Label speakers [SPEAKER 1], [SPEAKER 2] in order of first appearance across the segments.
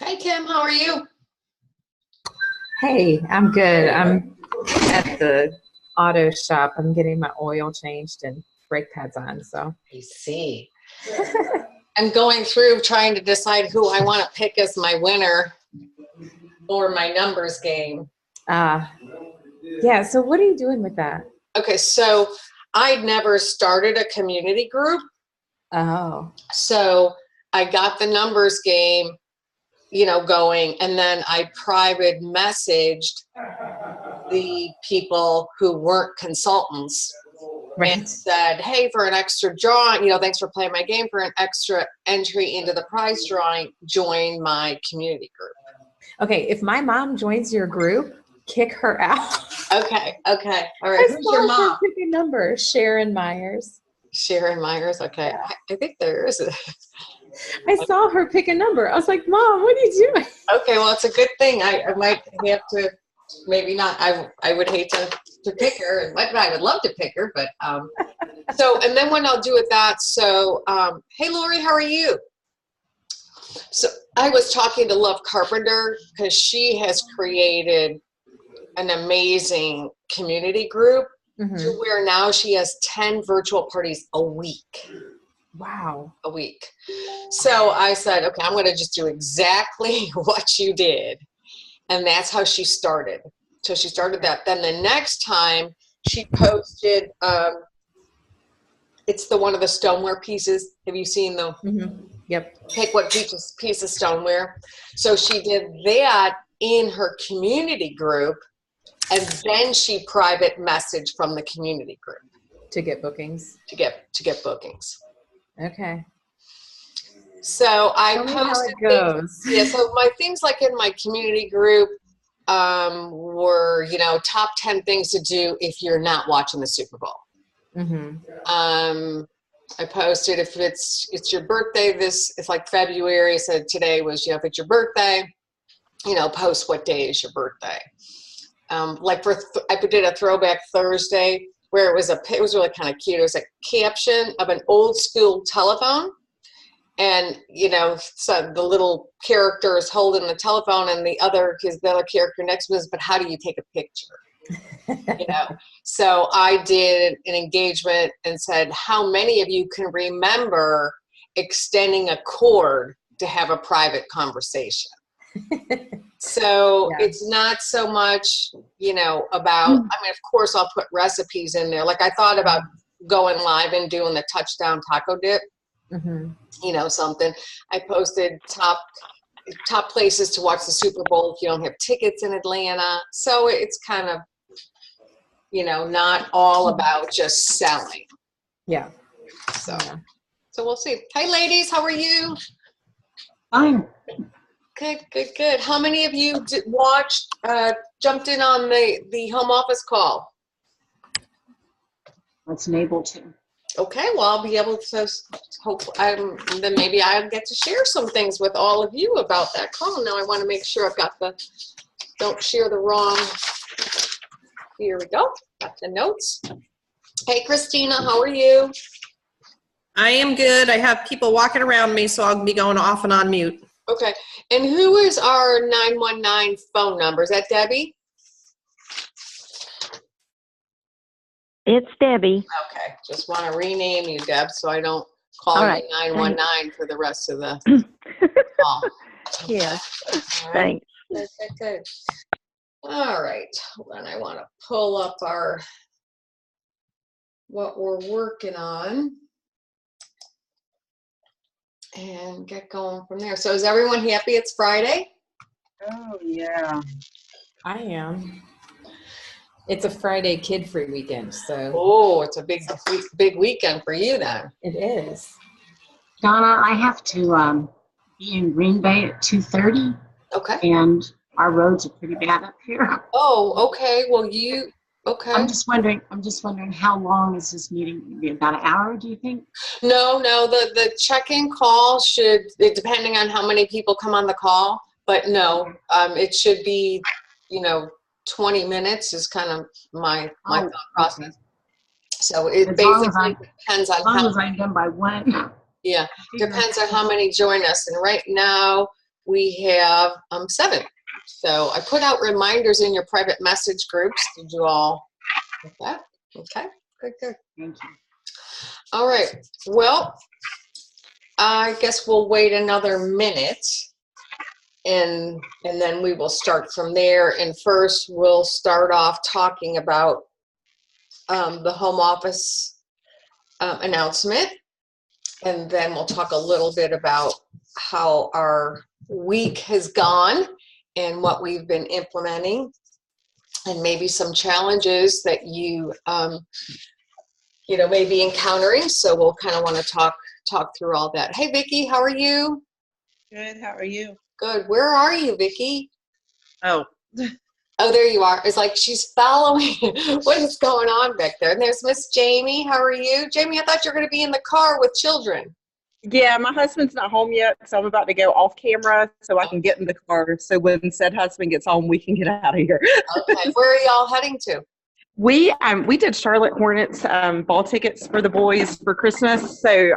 [SPEAKER 1] Hi, Kim. How are you?
[SPEAKER 2] Hey, I'm good. I'm at the auto shop. I'm getting my oil changed and brake pads on. So,
[SPEAKER 1] I see. I'm going through trying to decide who I want to pick as my winner for my numbers game.
[SPEAKER 2] uh, yeah. So, what are you doing with that?
[SPEAKER 1] Okay, so I'd never started a community group.
[SPEAKER 2] Oh,
[SPEAKER 1] So I got the numbers game, going, and then I private messaged the people who weren't consultants and
[SPEAKER 2] right.
[SPEAKER 1] said, hey, for an extra drawing, thanks for playing my game. For an extra entry into the prize drawing, join my community group.
[SPEAKER 2] Okay. If my mom joins your group, kick her out.
[SPEAKER 1] Okay. All right.
[SPEAKER 2] I
[SPEAKER 1] Who's your
[SPEAKER 2] saw her
[SPEAKER 1] mom?
[SPEAKER 2] pick a number, Sharon Myers.
[SPEAKER 1] Sharon Myers. Okay.
[SPEAKER 2] Yeah.
[SPEAKER 1] I think there is a.
[SPEAKER 2] I saw her pick a number. I was like, Mom, what are you doing?
[SPEAKER 1] Okay. Well, it's a good thing. I might have to, maybe not. I would hate to pick her, and I would love to pick her, but so, and then when I'll do it that, so, hey, Lori, how are you? So I was talking to Love Carpenter because she has created an amazing community group to where now she has 10 virtual parties a week.
[SPEAKER 2] Wow.
[SPEAKER 1] A week. So I said, okay, I'm going to just do exactly what you did. And that's how she started. So she started that. Then the next time she posted, it's the one of the stoneware pieces. Have you seen the
[SPEAKER 2] Yep.
[SPEAKER 1] pick what piece of stoneware? So she did that in her community group, and then she private messaged from the community group
[SPEAKER 2] To get bookings.
[SPEAKER 1] to get bookings.
[SPEAKER 2] Okay.
[SPEAKER 1] So I
[SPEAKER 2] Tell me how
[SPEAKER 1] posted
[SPEAKER 2] it goes.
[SPEAKER 1] yeah, so my things like in my community group were, top 10 things to do if you're not watching the Super Bowl. I posted if it's your birthday, it's like February, so today was, if it's your birthday, post what day is your birthday. Like I did a throwback Thursday where it was really kind of cute. It was a caption of an old school telephone. And, so the little character is holding the telephone and the other character next to us, but how do you take a picture? So I did an engagement and said, how many of you can remember extending a cord to have a private conversation? So it's not so much, about, of course I'll put recipes in there. Like I thought about going live and doing the touchdown taco dip. Something. I posted top places to watch the Super Bowl if you don't have tickets in Atlanta. So it's kind of, not all about just selling.
[SPEAKER 2] Yeah.
[SPEAKER 1] So we'll see. Hi, ladies. How are you?
[SPEAKER 3] Fine.
[SPEAKER 1] Good. How many of you jumped in on the home office call?
[SPEAKER 3] Wasn't able to.
[SPEAKER 1] Okay, well, I'll be able to then maybe I'll get to share some things with all of you about that call. Now I want to make sure I've got don't share the wrong, here we go, got the notes. Hey, Christina, how are you?
[SPEAKER 4] I am good. I have people walking around me, so I'll be going off and on mute.
[SPEAKER 1] Okay, and who is our 919 phone number? Is that Debbie?
[SPEAKER 5] It's Debbie.
[SPEAKER 1] Okay, just want to rename you, Deb, so I don't call
[SPEAKER 5] All
[SPEAKER 1] you
[SPEAKER 5] right,
[SPEAKER 1] 919 for the rest of the call.
[SPEAKER 5] Yeah,
[SPEAKER 1] All right.
[SPEAKER 5] thanks.
[SPEAKER 1] Okay, good. All right, hold on. I want to pull up what we're working on and get going from there. So is everyone happy it's Friday?
[SPEAKER 3] Oh, yeah.
[SPEAKER 2] I am. It's a Friday kid-free weekend, so
[SPEAKER 1] Oh, it's a big weekend for you then.
[SPEAKER 2] it is.
[SPEAKER 3] Donna, I have to be in Green Bay at 2:30,
[SPEAKER 1] Okay.
[SPEAKER 3] and our roads are pretty bad up here.
[SPEAKER 1] Oh, okay. Well, okay.
[SPEAKER 3] I'm just wondering how long is this meeting going to be? About an hour, do you think?
[SPEAKER 1] No, the check-in call depending on how many people come on the call, but no, it should be, 20 minutes is kind of my thought process.
[SPEAKER 3] Okay.
[SPEAKER 1] So it
[SPEAKER 3] As long as
[SPEAKER 1] basically depends on
[SPEAKER 3] As long
[SPEAKER 1] how,
[SPEAKER 3] as I'm done by 1.
[SPEAKER 1] yeah, depends on how many join us. And right now we have 7. So I put out reminders in your private message groups. Did you all get that? Okay, good.
[SPEAKER 3] Thank you.
[SPEAKER 1] All right. Well, I guess we'll wait another minute and then we will start from there. And first we'll start off talking about the home office announcement. And then we'll talk a little bit about how our week has gone and what we've been implementing and maybe some challenges that you may be encountering. So we'll kind of want to talk through all that. Hey, Vicki, how are you?
[SPEAKER 6] Good. How are you?
[SPEAKER 1] Good. Where are you, Vicki?
[SPEAKER 6] Oh,
[SPEAKER 1] Oh, there you are. It's like she's following what is going on back there. And there's Miss Jamie. How are you? Jamie, I thought you were going to be in the car with children.
[SPEAKER 6] yeah. My husband's not home yet, so I'm about to go off camera so I can get in the car. So when said husband gets home, we can get out of here.
[SPEAKER 1] Okay. Where are y'all heading to?
[SPEAKER 6] We did Charlotte Hornets ball tickets for the boys for Christmas. So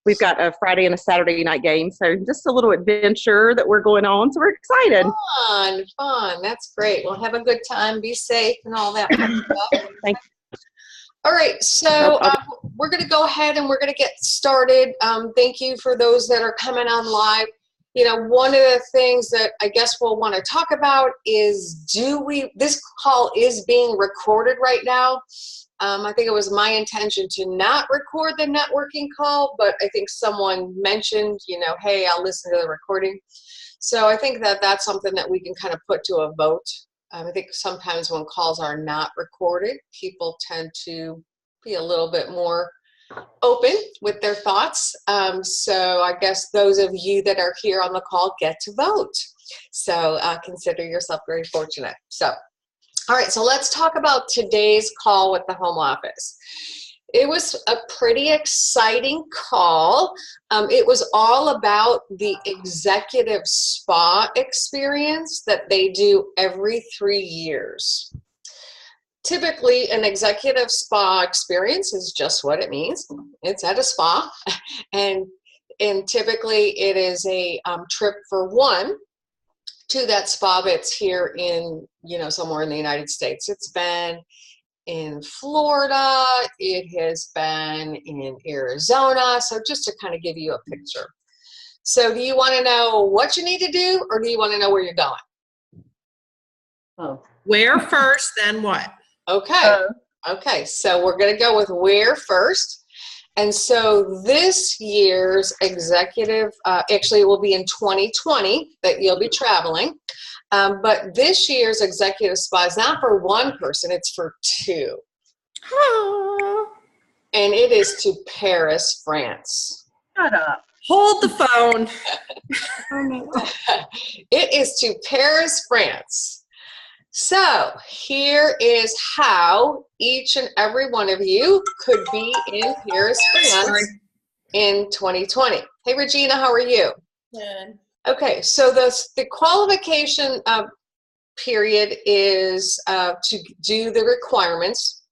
[SPEAKER 6] we've got a Friday and a Saturday night game. So just a little adventure that we're going on. So we're excited.
[SPEAKER 1] Fun. That's great. Well, have a good time. Be safe and all that kind of stuff.
[SPEAKER 6] Thank you.
[SPEAKER 1] All right. So we're going to go ahead and we're going to get started. Thank you for those that are coming on live. One of the things that I guess we'll want to talk about is this call is being recorded right now. I think it was my intention to not record the networking call, but I think someone mentioned, hey, I'll listen to the recording. So I think that that's something that we can kind of put to a vote. I think sometimes when calls are not recorded, people tend to be a little bit more open with their thoughts. So I guess those of you that are here on the call get to vote. So consider yourself very fortunate. So, all right, so let's talk about today's call with the home office. It was a pretty exciting call. It was all about the executive spa experience that they do every 3 years. Typically, an executive spa experience is just what it means. It's at a spa, and typically it is a trip for one to that spa that's here in somewhere in the United States. It's been in Florida, it has been in Arizona. So just to kind of give you a picture. So do you want to know what you need to do, or do you want to know where you're going?
[SPEAKER 3] Oh.
[SPEAKER 4] Where first, then what?
[SPEAKER 1] Okay. Okay. So we're going to go with where first. And so this year's executive, actually it will be in 2020 that you'll be traveling. But this year's executive spa is not for one person, it's for 2.
[SPEAKER 4] Oh,
[SPEAKER 1] And it is to Paris, France.
[SPEAKER 6] Shut up.
[SPEAKER 4] hold the phone.
[SPEAKER 1] It is to Paris, France. So here is how each and every one of you could be in Paris, France in 2020. Hey, Regina, how are you?
[SPEAKER 4] Good.
[SPEAKER 1] Okay, so the qualification period is to do the requirements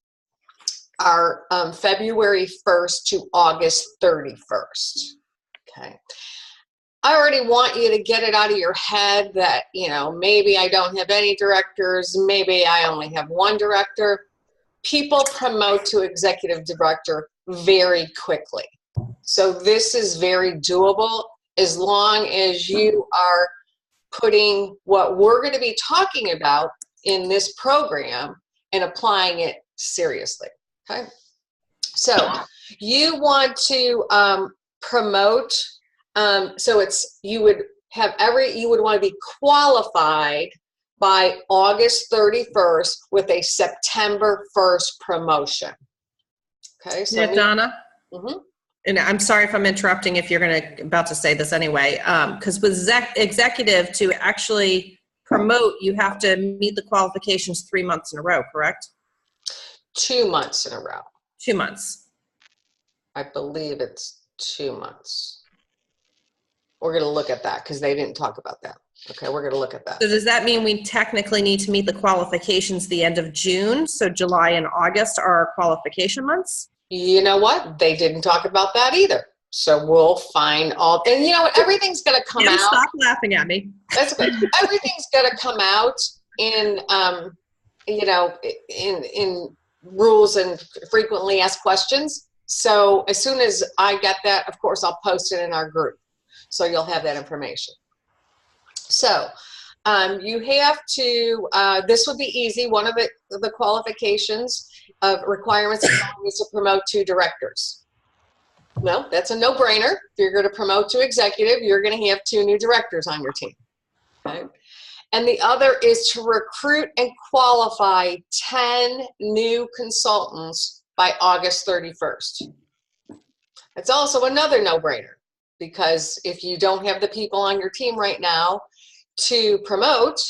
[SPEAKER 1] are February 1st to August 31st. Okay. I already want you to get it out of your head that, maybe I don't have any directors, maybe I only have one director. People promote to executive director very quickly. So this is very doable as long as you are putting what we're going to be talking about in this program and applying it seriously. Okay. So you want to promote. So you would want to be qualified by August 31st with a September 1st promotion. Okay. So
[SPEAKER 4] Yeah, Donna.
[SPEAKER 1] Mm-hmm.
[SPEAKER 4] And I'm sorry if I'm interrupting if you're about to say this anyway, because with executive to actually promote, you have to meet the qualifications 3 months in a row, correct?
[SPEAKER 1] 2 months in a row.
[SPEAKER 4] 2 months.
[SPEAKER 1] I believe it's 2 months. We're going to look at that because they didn't talk about that. Okay, we're going to look at that.
[SPEAKER 4] So does that mean we technically need to meet the qualifications the end of June? So July and August are our qualification months?
[SPEAKER 1] You know what? They didn't talk about that either. So we'll find all, and you know what? Everything's going to come out.
[SPEAKER 4] Stop laughing at me.
[SPEAKER 1] That's okay. Everything's going to come out in, in rules and frequently asked questions. So as soon as I get that, of course, I'll post it in our group. So you'll have that information. So you have to, this would be easy. One of the qualifications of requirements is to promote 2 directors. No, that's a no-brainer. If you're going to promote to executive, you're going to have 2 new directors on your team. Okay. And the other is to recruit and qualify 10 new consultants by August 31st. It's also another no-brainer because if you don't have the people on your team right now to promote,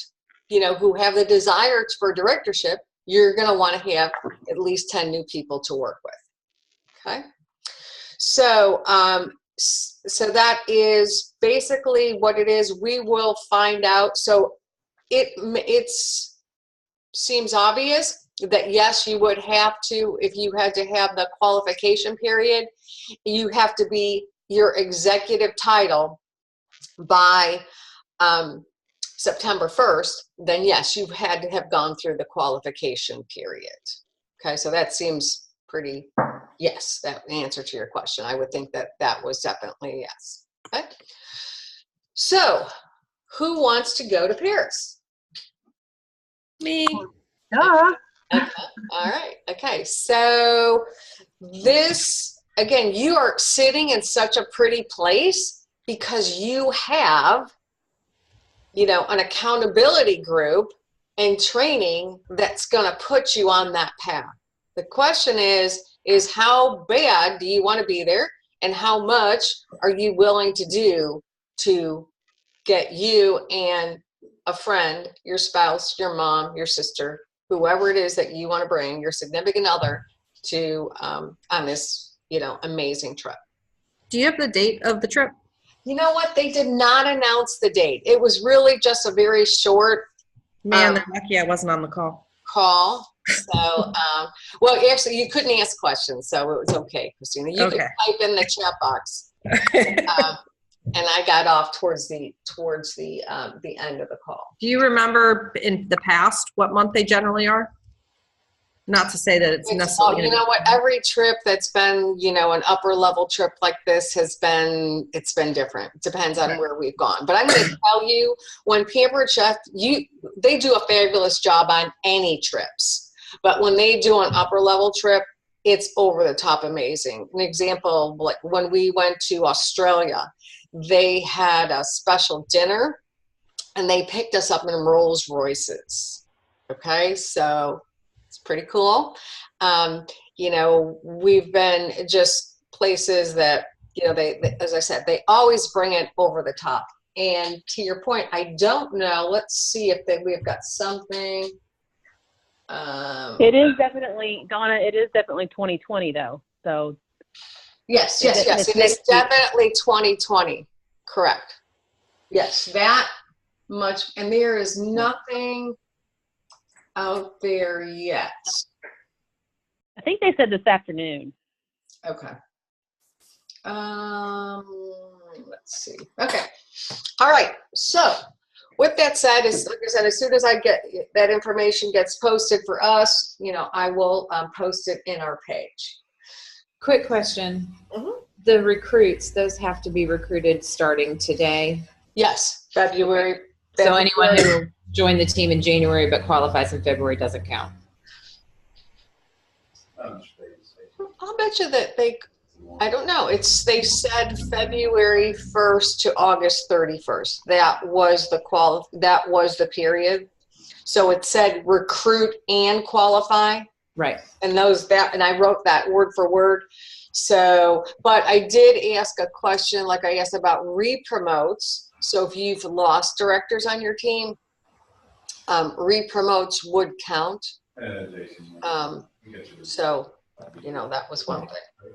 [SPEAKER 1] who have the desire for directorship, you're going to want to have at least 10 new people to work with. Okay. So, so that is basically what it is. We will find out. So it seems obvious that yes, you would have to, if you had to have the qualification period, you have to be your executive title by September 1st, then yes, you've had to have gone through the qualification period. Okay, so that seems pretty, yes, that answer to your question. I would think that that was definitely yes. Okay, so who wants to go to Paris?
[SPEAKER 4] Me.
[SPEAKER 3] Duh.
[SPEAKER 1] Okay. All right, okay, so this, again, you are sitting in such a pretty place because you have an accountability group and training that's going to put you on that path. The question is how bad do you want to be there and how much are you willing to do to get you and a friend, your spouse, your mom, your sister, whoever it is that you want to bring, your significant other to on this, amazing trip.
[SPEAKER 4] Do you have the date of the trip?
[SPEAKER 1] You know what? They did not announce the date. It was really just a very short
[SPEAKER 4] Man, they're lucky I wasn't on the call.
[SPEAKER 1] So, well, actually, you couldn't ask questions, so it was okay, Christina. You could type in the chat box, and I got off towards the end of the call.
[SPEAKER 4] Do you remember in the past what month they generally are? Not to say that it's necessarily.
[SPEAKER 1] You know what? Every trip that's been, an upper level trip like this it's been different. It depends on where we've gone. But I'm going to tell you, when Pampered Chef, they do a fabulous job on any trips. But when they do an upper level trip, it's over the top amazing. An example, like when we went to Australia, they had a special dinner, and they picked us up in Rolls Royces. Okay, so. It's pretty cool. We've been just places that, they, as I said, they always bring it over the top. And to your point, I don't know. Let's see if we've got something.
[SPEAKER 5] It is definitely, Donna, it is definitely 2020 though. So.
[SPEAKER 1] Yes. It is definitely 2020. Correct. Yes, that much. And there is nothing out there yet.
[SPEAKER 5] I think they said this afternoon.
[SPEAKER 1] Okay. Let's see. Okay. All right. So with that said, like I said, as soon as I get that information gets posted for us, I will post it in our page.
[SPEAKER 2] Quick question. the recruits, those have to be recruited starting today.
[SPEAKER 1] Yes, February.
[SPEAKER 2] So anyone who joined the team in January but qualifies in February doesn't count.
[SPEAKER 1] I'll bet you that I don't know. They said February 1st to August 31st. That was the period. So it said recruit and qualify.
[SPEAKER 2] Right.
[SPEAKER 1] And I wrote that word for word. So, but I did ask a question, like I asked about re-promotes. So if you've lost directors on your team, re-promotes would count. So, that was one thing.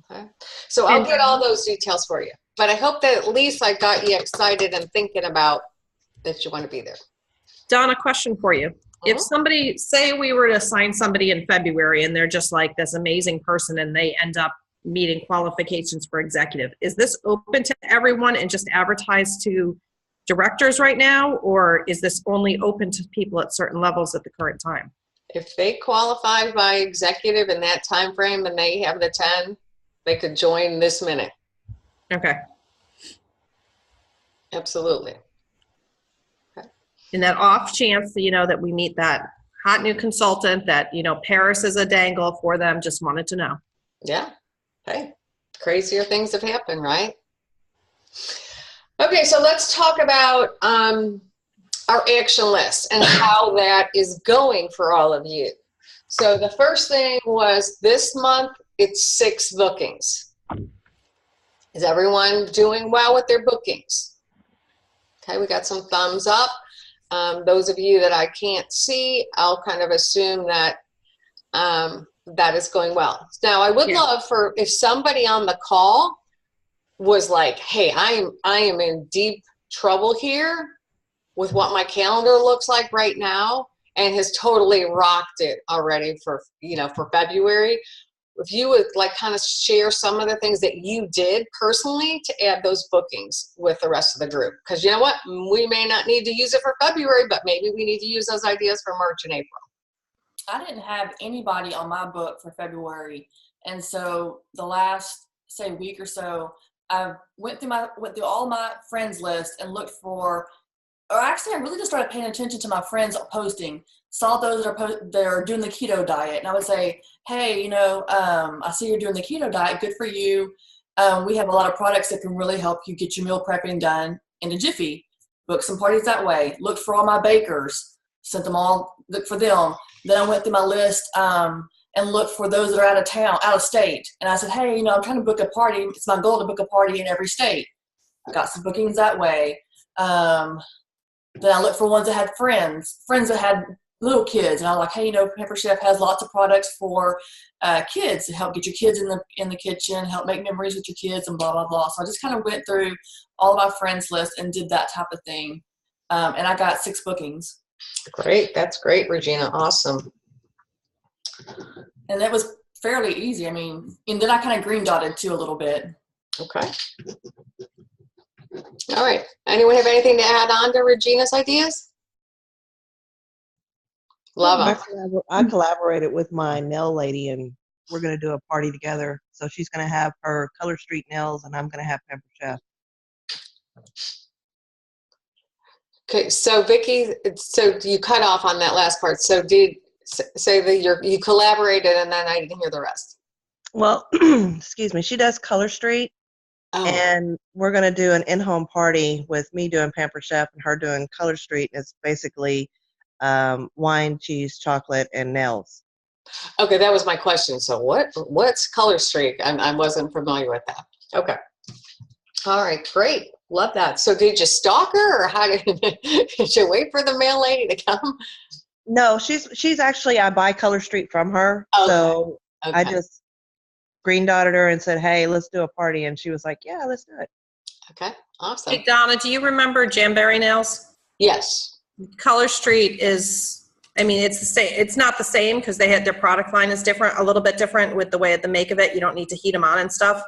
[SPEAKER 1] Okay. So I'll get all those details for you. But I hope that at least I got you excited and thinking about that you want to be there.
[SPEAKER 4] Donna, question for you. If somebody, say we were to assign somebody in February and they're just like this amazing person and they end up meeting qualifications for executive, is this open to everyone and just advertised to directors right now? Or is this only open to people at certain levels at the current time?
[SPEAKER 1] If they qualify by executive in that time frame and they have the 10, they could join this minute.
[SPEAKER 4] Okay.
[SPEAKER 1] Absolutely.
[SPEAKER 4] In that off chance, that we meet that hot new consultant that, Paris is a dangle for them, just wanted to know.
[SPEAKER 1] Yeah. Hey, crazier things have happened, right? Okay, so let's talk about our action list and how that is going for all of you. So the first thing was this month, it's 6 bookings. Is everyone doing well with their bookings? Okay, we got some thumbs up. Those of you that I can't see, I'll kind of assume that that is going well. Now, I would love for if somebody on the call was like, hey, I am in deep trouble here with what my calendar looks like right now and has totally rocked it already for February. If you would kind of share some of the things that you did personally to add those bookings with the rest of the group. Because you know what? We may not need to use it for February, but maybe we need to use those ideas for March and April.
[SPEAKER 7] I didn't have anybody on my book for February. And so the last, week or so, I went through all my friends list and looked for, or actually I really just started paying attention to my friends posting, saw those that are doing the keto diet. And I would say, hey, I see you're doing the keto diet. Good for you. We have a lot of products that can really help you get your meal prepping done in a jiffy. Book some parties that way. Looked for all my bakers. Sent them all, looked for them. Then I went through my list and looked for those that are out of state. And I said, hey, I'm trying to book a party. It's my goal to book a party in every state. I got some bookings that way. Then I looked for ones that had friends that had little kids. And I was like, hey, Pamper Chef has lots of products for kids to help get your kids in the kitchen, help make memories with your kids and blah, blah, blah. So I just kind of went through all of my friends list and did that type of thing. And I got 6 bookings.
[SPEAKER 1] Great. That's great, Regina. Awesome.
[SPEAKER 7] And that was fairly easy. I mean, and then I kind of green dotted too a little bit.
[SPEAKER 1] Okay. All right. Anyone have anything to add on to Regina's ideas? Love them.
[SPEAKER 8] I collaborated with my nail lady, and we're going to do a party together. So she's going to have her Color Street nails, and I'm going to have Pamper Chef.
[SPEAKER 1] Okay, so Vicki, so you cut off on that last part. So did say that you collaborated, and then I didn't hear the rest.
[SPEAKER 8] Well, excuse me. She does Color Street, and we're going to do an in-home party with me doing Pamper Chef and her doing Color Street. It's basically wine, cheese, chocolate, and nails.
[SPEAKER 1] Okay, that was my question. So what's Color Street? I wasn't familiar with that. Okay. All right, great. Love that. So did you stalk her, or how did you wait for the mail lady to come?
[SPEAKER 8] No, she's actually, I buy Color Street from her. Okay. So okay. I just green dotted her and said, hey, let's do a party. And she was like, yeah, let's do it.
[SPEAKER 1] Okay, awesome.
[SPEAKER 4] Hey, Donna, do you remember Jamberry Nails?
[SPEAKER 1] Yes.
[SPEAKER 4] Color Street is, it's the same. It's not the same because their product line is different, a little bit different with the way the make of it. You don't need to heat them on and stuff,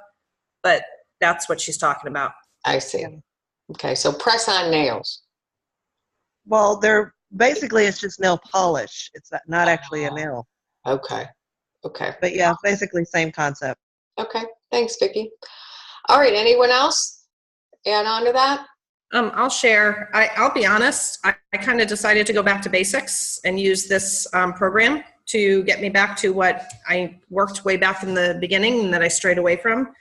[SPEAKER 4] but that's what she's talking about.
[SPEAKER 1] I see. Okay, so press on nails.
[SPEAKER 8] Well, they're basically, it's just nail polish. It's not actually a nail.
[SPEAKER 1] Okay. Okay.
[SPEAKER 8] But yeah, basically same concept.
[SPEAKER 1] Okay, Thanks, Vicki. All right, anyone else add on to that?
[SPEAKER 4] I'll share. I'll be honest. I kind of decided to go back to basics and use this program to get me back to what I worked way back in the beginning and that I strayed away from.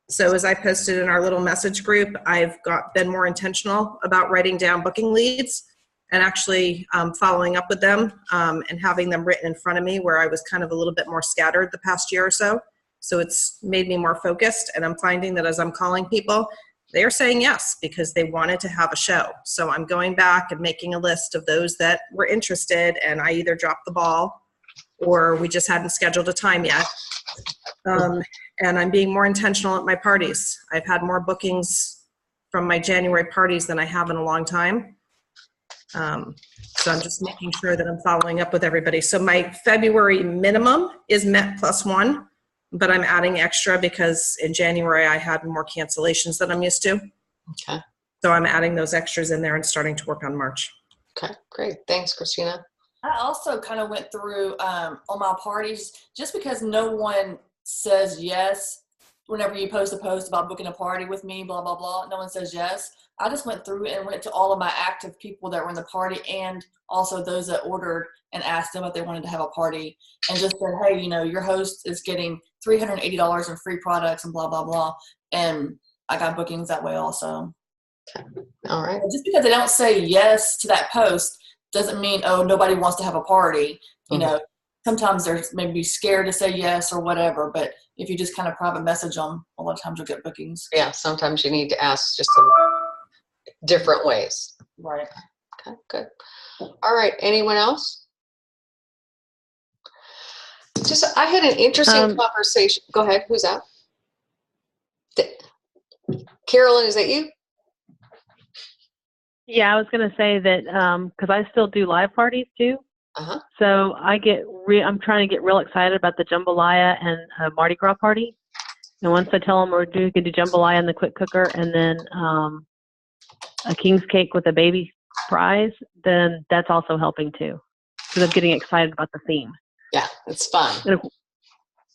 [SPEAKER 4] So as I posted in our little message group, I've been more intentional about writing down booking leads and actually following up with them and having them written in front of me, where I was kind of a little bit more scattered the past year or so. So it's made me more focused, and I'm finding that as I'm calling people, they are saying yes because they wanted to have a show. So I'm going back and making a list of those that were interested, and I either dropped the ball or we just hadn't scheduled a time yet. And I'm being more intentional at my parties. I've had more bookings from my January parties than I have in a long time. So I'm just making sure that I'm following up with everybody. So my February minimum is met +1, but I'm adding extra because in January I had more cancellations than I'm used to.
[SPEAKER 1] Okay.
[SPEAKER 4] So I'm adding those extras in there and starting to work on March.
[SPEAKER 1] Okay, great. Thanks, Christina.
[SPEAKER 7] I also kind of went through on my parties, just because no one says yes whenever you post a post about booking a party with me, blah, blah, blah. No one says yes. I just went through and went to all of my active people that were in the party and also those that ordered and asked them if they wanted to have a party and just said, hey, you know, your host is getting $380 in free products and blah, blah, blah. And I got bookings that way also.
[SPEAKER 1] Okay. All right.
[SPEAKER 7] Just because they don't say yes to that post doesn't mean, oh, nobody wants to have a party. You know, sometimes they're maybe scared to say yes or whatever, but if you just kind of private message them, a lot of times you'll get bookings.
[SPEAKER 1] Yeah, sometimes you need to ask just some different ways.
[SPEAKER 7] Right.
[SPEAKER 1] Okay, good. All right, anyone else? I had an interesting conversation. Go ahead, who's that? Carolyn, is that you?
[SPEAKER 5] Yeah, I was going to say that because I still do live parties too.
[SPEAKER 1] Uh-huh.
[SPEAKER 5] So I'm trying to get real excited about the jambalaya and Mardi Gras party. And once I tell them we can do jambalaya in the quick cooker and then a king's cake with a baby prize, then that's also helping too. Because I'm getting excited about the theme.
[SPEAKER 1] Yeah, it's fun.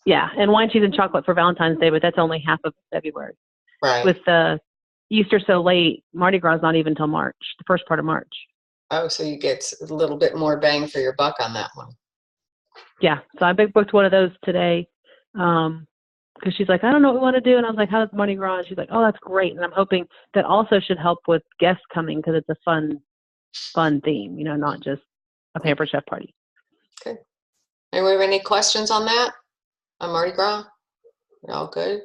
[SPEAKER 5] And wine, cheese, and chocolate for Valentine's Day, but that's only half of February.
[SPEAKER 1] Right.
[SPEAKER 5] With the Easter so late, Mardi Gras is not even until March, the first part of March.
[SPEAKER 1] Oh, so you get a little bit more bang for your buck on that one.
[SPEAKER 5] Yeah, so I booked one of those today because she's like, I don't know what we want to do. And I was like, how's Mardi Gras? And she's like, oh, that's great. And I'm hoping that also should help with guests coming because it's a fun theme, you know, not just a Pampered Chef party.
[SPEAKER 1] Okay. Anyone have any questions on that? On Mardi Gras? We're all good?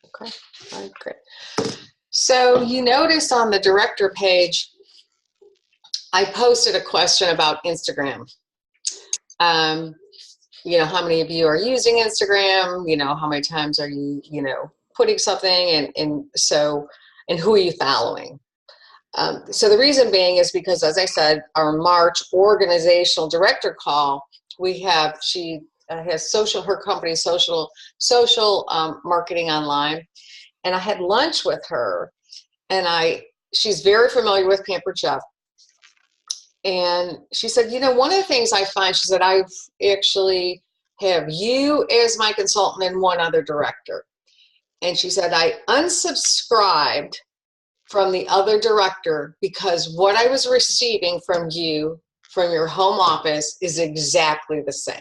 [SPEAKER 1] Okay. All right, great. So you noticed on the director page, I posted a question about Instagram. You know, how many of you are using Instagram? You know, how many times are you, you know, putting something and who are you following? So the reason being is because, as I said, our March organizational director call, she has her company social marketing online. And I had lunch with her, and she's very familiar with Pampered Chef. And she said, you know, one of the things I find, she said, I've actually have you as my consultant and one other director. And she said, I unsubscribed from the other director because what I was receiving from you, from your home office, is exactly the same.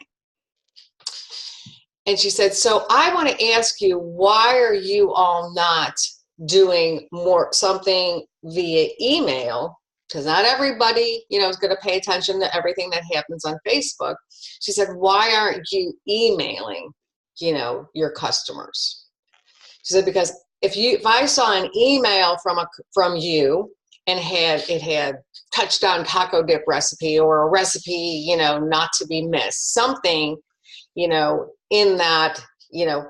[SPEAKER 1] And she said, so I want to ask you, why are you all not doing something via email? Because not everybody, you know, is going to pay attention to everything that happens on Facebook. She said, why aren't you emailing, you know, your customers? She said, because if I saw an email from you and it had touchdown taco dip recipe or a recipe, you know, not to be missed, something, you know, in that, you know,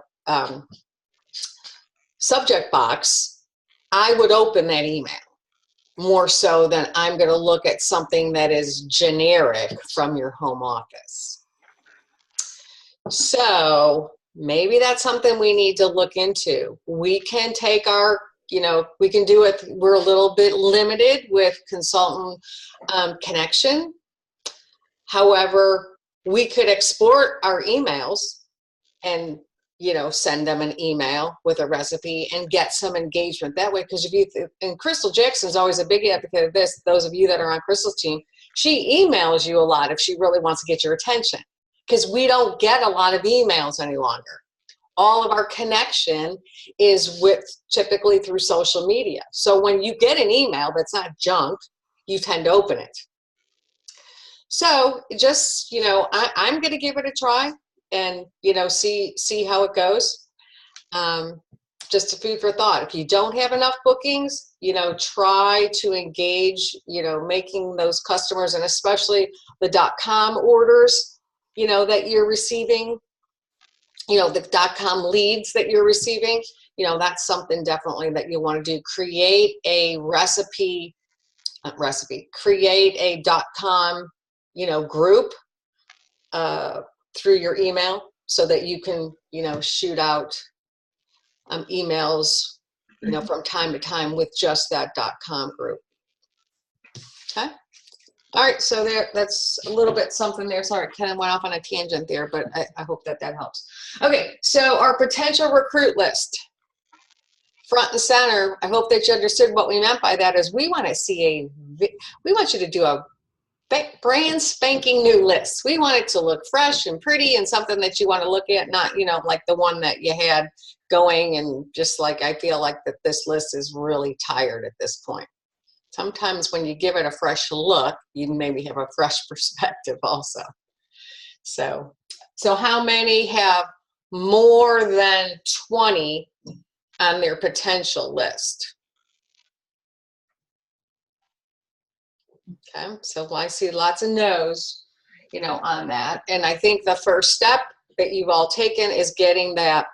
[SPEAKER 1] subject box, I would open that email more so than I'm going to look at something that is generic from your home office. So maybe that's something we need to look into. We can take we can do it. We're a little bit limited with consultant connection. However, we could export our emails and send them an email with a recipe and get some engagement that way. Because and Crystal Jackson's always a big advocate of this. Those of you that are on Crystal's team, she emails you a lot if she really wants to get your attention, because we don't get a lot of emails any longer. All of our connection is typically through social media. So when you get an email that's not junk, you tend to open it. So just, I'm going to give it a try and, see how it goes. Just a food for thought. If you don't have enough bookings, try to engage, making those customers, and especially the .com orders, that you're receiving, the .com leads that you're receiving, that's something definitely that you want to do. Create a create a .com, group through your email so that you can, shoot out emails, from time to time with just that .com group. Okay. All right, so that's a little bit something there. Sorry, kind of went off on a tangent there, but I hope that helps. Okay, so our potential recruit list, front and center. I hope that you understood what we meant by that. Is we want you to do a brand spanking new list. We want it to look fresh and pretty and something that you want to look at, not like the one that you had going, and just like I feel like that this list is really tired at this point. Sometimes when you give it a fresh look, you maybe have a fresh perspective also. So how many have more than 20 on their potential list? Okay, so I see lots of no's, on that. And I think the first step that you've all taken is getting that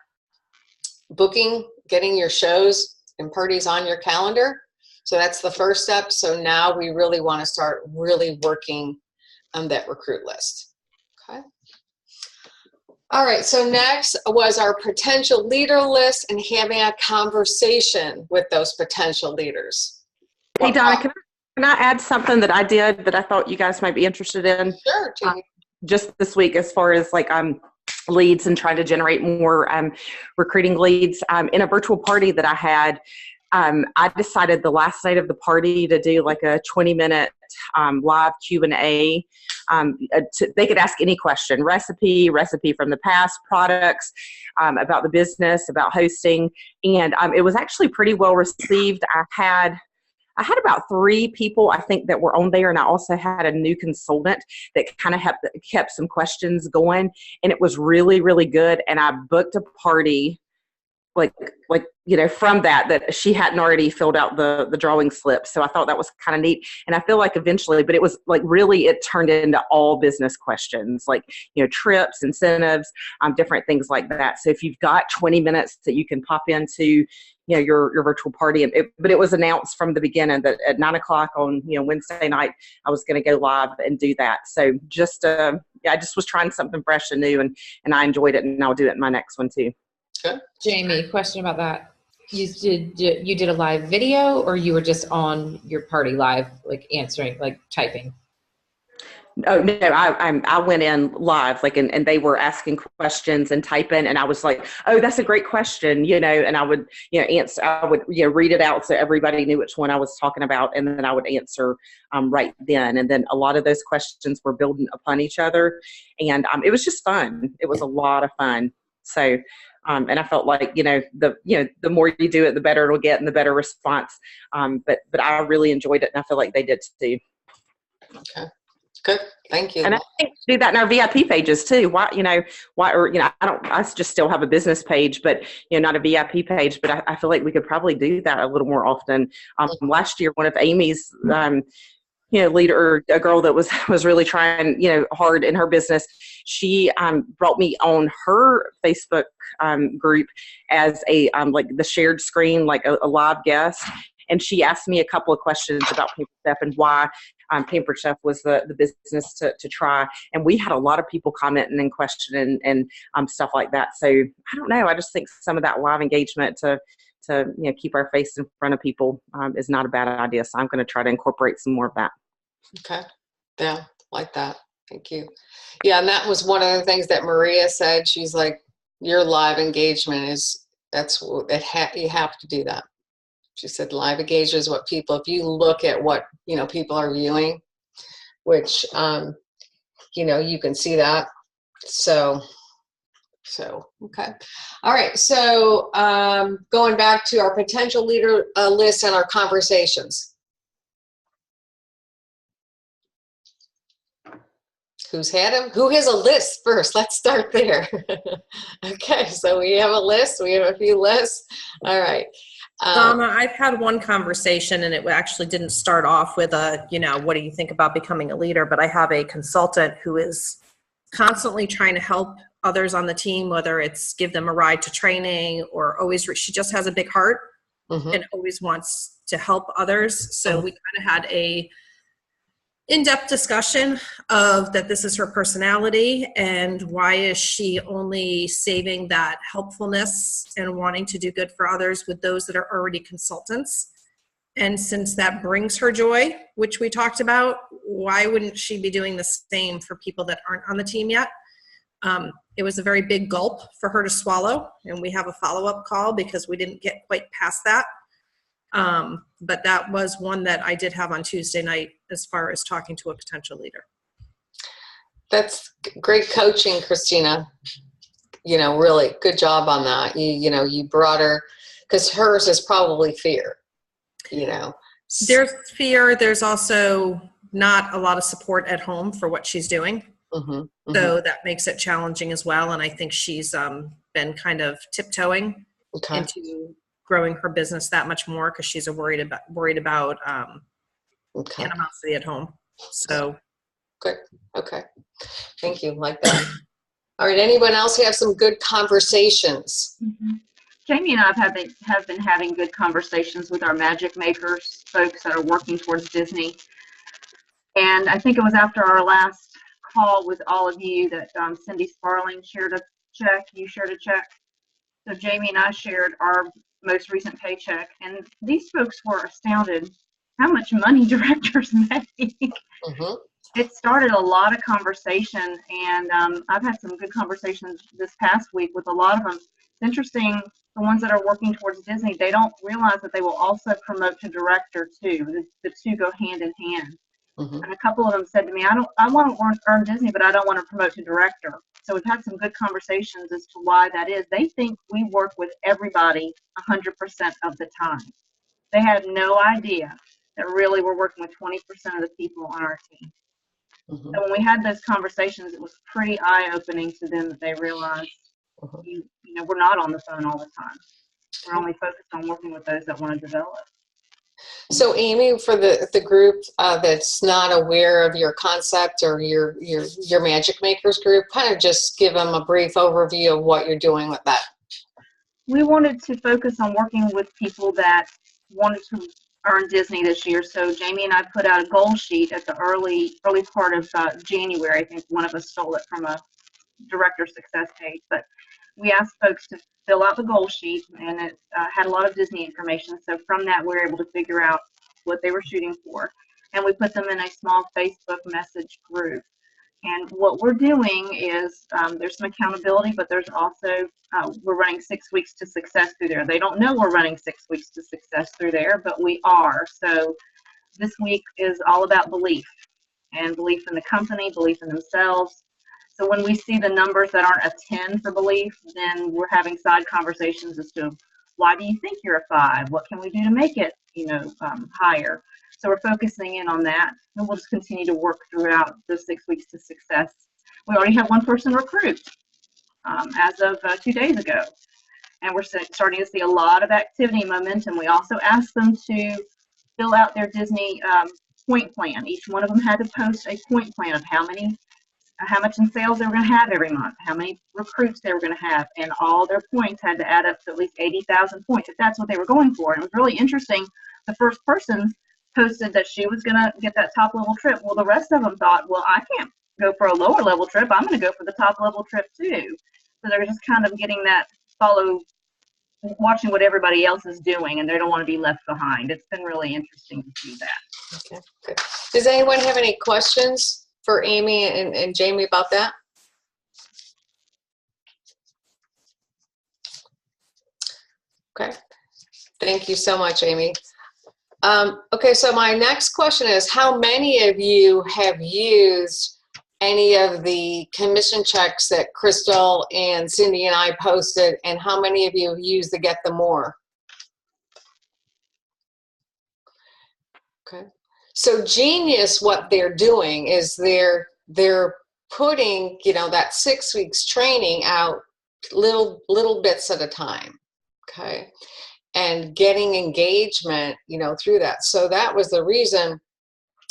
[SPEAKER 1] booking, getting your shows and parties on your calendar. So that's the first step. So now we really want to start really working on that recruit list. Okay. All right. So next was our potential leader list and having a conversation with those potential leaders.
[SPEAKER 6] Hey, Donna, can I add something that I did that I thought you guys might be interested in?
[SPEAKER 1] Sure, Jamie.
[SPEAKER 6] Just this week, as far as leads and trying to generate more recruiting leads. In a virtual party that I had, I decided the last night of the party to do like a 20-minute live Q&A. They could ask any question, recipe from the past, products, about the business, about hosting. And it was actually pretty well received. I had about 3 people, I think, that were on there, and I also had a new consultant that kind of kept some questions going, and it was really, really good. And I booked a party from that she hadn't already filled out the drawing slip. So I thought that was kind of neat. And I feel like eventually, but it was really, it turned into all business questions, trips, incentives, different things like that. So if you've got 20 minutes that you can pop into, your virtual party, but it was announced from the beginning that at 9:00 on, Wednesday night, I was going to go live and do that. So just, I just was trying something fresh and new, and I enjoyed it, and I'll do it in my next one too.
[SPEAKER 1] Good.
[SPEAKER 2] Jamie, question about that. You did a live video, or you were just on your party live, answering, typing?
[SPEAKER 6] Oh no, I went in live, and they were asking questions and typing, and I was like, oh, that's a great question, and I would, answer, I would, read it out so everybody knew which one I was talking about, and then I would answer right then. And then a lot of those questions were building upon each other, and it was just fun. It was a lot of fun. So, and I felt like, the more you do it, the better it'll get and the better response. But I really enjoyed it, and I feel like they did too.
[SPEAKER 1] Okay. Good. Thank you.
[SPEAKER 6] And I think we do that in our VIP pages too. I just still have a business page, but, not a VIP page, but I feel like we could probably do that a little more often. Last year, one of Amy's, leader, a girl that was really trying, hard in her business, she brought me on her Facebook group as a the shared screen, a live guest, and she asked me a couple of questions about Pampered Chef and why Pampered Chef was the business to try, and we had a lot of people commenting and questioning and stuff like that. So I don't know, I just think some of that live engagement to keep our face in front of people is not a bad idea. So I'm going to try to incorporate some more of that.
[SPEAKER 1] Okay. Yeah, like that. Thank you. Yeah, and that was one of the things that Maria said. She's like, your live engagement is, that's what you have to do that. She said live engagement is what people, if you look at what, you know, people are viewing, which, you know, you can see that. So, okay. All right. So going back to our potential leader list and our conversations. Who's had them? Who has a list first? Let's start there. Okay. So we have a list. We have a few lists. All right.
[SPEAKER 4] Donna, I've had one conversation, and it actually didn't start off with a, you know, what do you think about becoming a leader? But I have a consultant who is constantly trying to help others on the team, whether it's give them a ride to training or always, she just has a big heart and always wants to help others. So we kind of had a in-depth discussion of that this is her personality and why is she only saving that helpfulness and wanting to do good for others with those that are already consultants. And since that brings her joy, which we talked about, why wouldn't she be doing the same for people that aren't on the team yet? It was a very big gulp for her to swallow, and we have a follow-up call because we didn't get quite past that. But that was one that I did have on Tuesday night as far as talking to a potential leader.
[SPEAKER 1] That's great coaching, Christina. You know, really good job on that. You know, you brought her, because hers is probably fear, you know.
[SPEAKER 4] There's fear. There's also not a lot of support at home for what she's doing. So that makes it challenging as well. And I think she's been kind of tiptoeing into growing her business that much more because she's worried about animosity at home. So
[SPEAKER 1] good. Okay. Thank you. Like that. All right. Anyone else have some good conversations?
[SPEAKER 9] Jamie and I have been having good conversations with our magic makers, folks that are working towards Disney. And I think it was after our last call with all of you that Cindy Sparling shared a check. You shared a check. So Jamie and I shared our most recent paycheck, and these folks were astounded how much money directors make. It started a lot of conversation, and I've had some good conversations this past week with a lot of them. It's interesting, the ones that are working towards Disney, they don't realize that they will also promote to director too. The two go hand in hand. And a couple of them said to me, I want to earn Disney, but I don't want to promote to director. So we've had some good conversations as to why that is. They think we work with everybody 100% of the time. They had no idea that really we're working with 20% of the people on our team. So when we had those conversations, it was pretty eye-opening to them that they realized, you know, we're not on the phone all the time. We're only focused on working with those that want to develop.
[SPEAKER 1] So Amy, for the group that's not aware of your concept or your Magic Makers group, kind of just give them a brief overview of what you're doing with that.
[SPEAKER 9] We wanted to focus on working with people that wanted to earn Disney this year. So Jamie and I put out a goal sheet at the early part of January. I think one of us stole it from a director success page, but we asked folks to fill out the goal sheet, and it had a lot of Disney information. So from that, we were able to figure out what they were shooting for, and we put them in a small Facebook message group. And what we're doing is there's some accountability, but there's also we're running 6 weeks to success through there. They don't know we're running 6 weeks to success through there, but we are. So this week is all about belief, and belief in the company, belief in themselves. So when we see the numbers that aren't a 10 for belief, then we're having side conversations as to why do you think you're a 5? What can we do to make it, you know, higher? So we're focusing in on that, and we'll just continue to work throughout the 6 weeks to success. We already have one person recruit as of 2 days ago, and we're starting to see a lot of activity and momentum. We also asked them to fill out their Disney point plan. Each one of them had to post a point plan of how much in sales they were going to have every month, how many recruits they were going to have, and all their points had to add up to at least 80,000 points if that's what they were going for. And it was really interesting. The first person posted that she was going to get that top level trip. Well, the rest of them thought, well, I can't go for a lower level trip. I'm going to go for the top level trip too. So they're just kind of getting that watching what everybody else is doing, and they don't want to be left behind. It's been really interesting to see that.
[SPEAKER 1] Okay, good. Does anyone have any questions for Amy and Jamie about that? Okay. Thank you so much, Amy. Okay, so my next question is, how many of you have used any of the commission checks that Crystal and Cindy and I posted, and how many of you have used the Get the More? Okay. So Genius, what they're doing is they're putting, you know, that 6 weeks training out little bits at a time. Okay. And getting engagement, you know, through that. So that was the reason,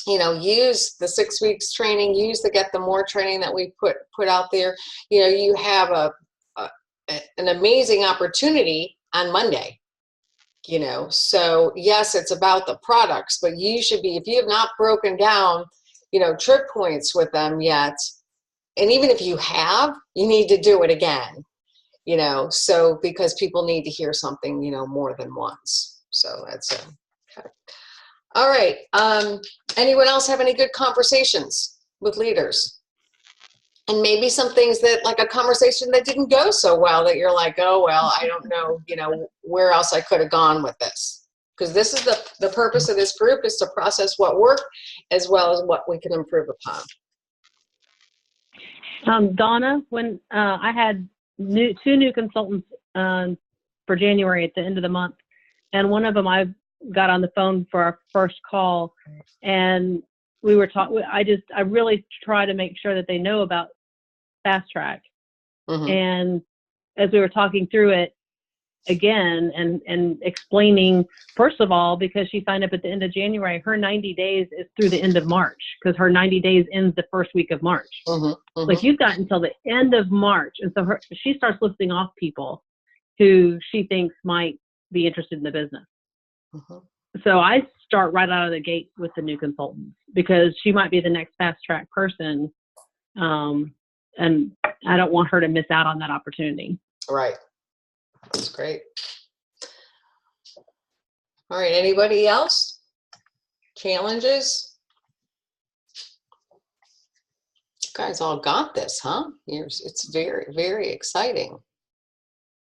[SPEAKER 1] you know, use the 6 weeks training, use the Get the More training that we put out there. You know, you have an amazing opportunity on Monday, you know. So yes, it's about the products, but you should be, if you have not broken down, you know, trip points with them yet, and even if you have, you need to do it again. You know, so because people need to hear something, you know, more than once. So that's it. Okay. All right. Anyone else have any good conversations with leaders? And maybe some things that, like a conversation that didn't go so well, that you're like, oh, well, I don't know, you know, where else I could have gone with this. Because this is the purpose of this group, is to process what worked as well as what we can improve upon.
[SPEAKER 5] Donna, when I had two new consultants for January at the end of the month, and one of them I got on the phone for our first call, and we were talking. I really try to make sure that they know about Fast Track. And as we were talking through it again and explaining, first of all, because she signed up at the end of January, her 90 days is through the end of March, because her 90 days ends the first week of March. Like, you've got until the end of March. And so she starts listing off people who she thinks might be interested in the business. So I start right out of the gate with the new consultants, because she might be the next Fast Track person. And I don't want her to miss out on that opportunity.
[SPEAKER 1] Right. That's great. All right. Anybody else? Challenges? You guys all got this, huh? It's very, very exciting.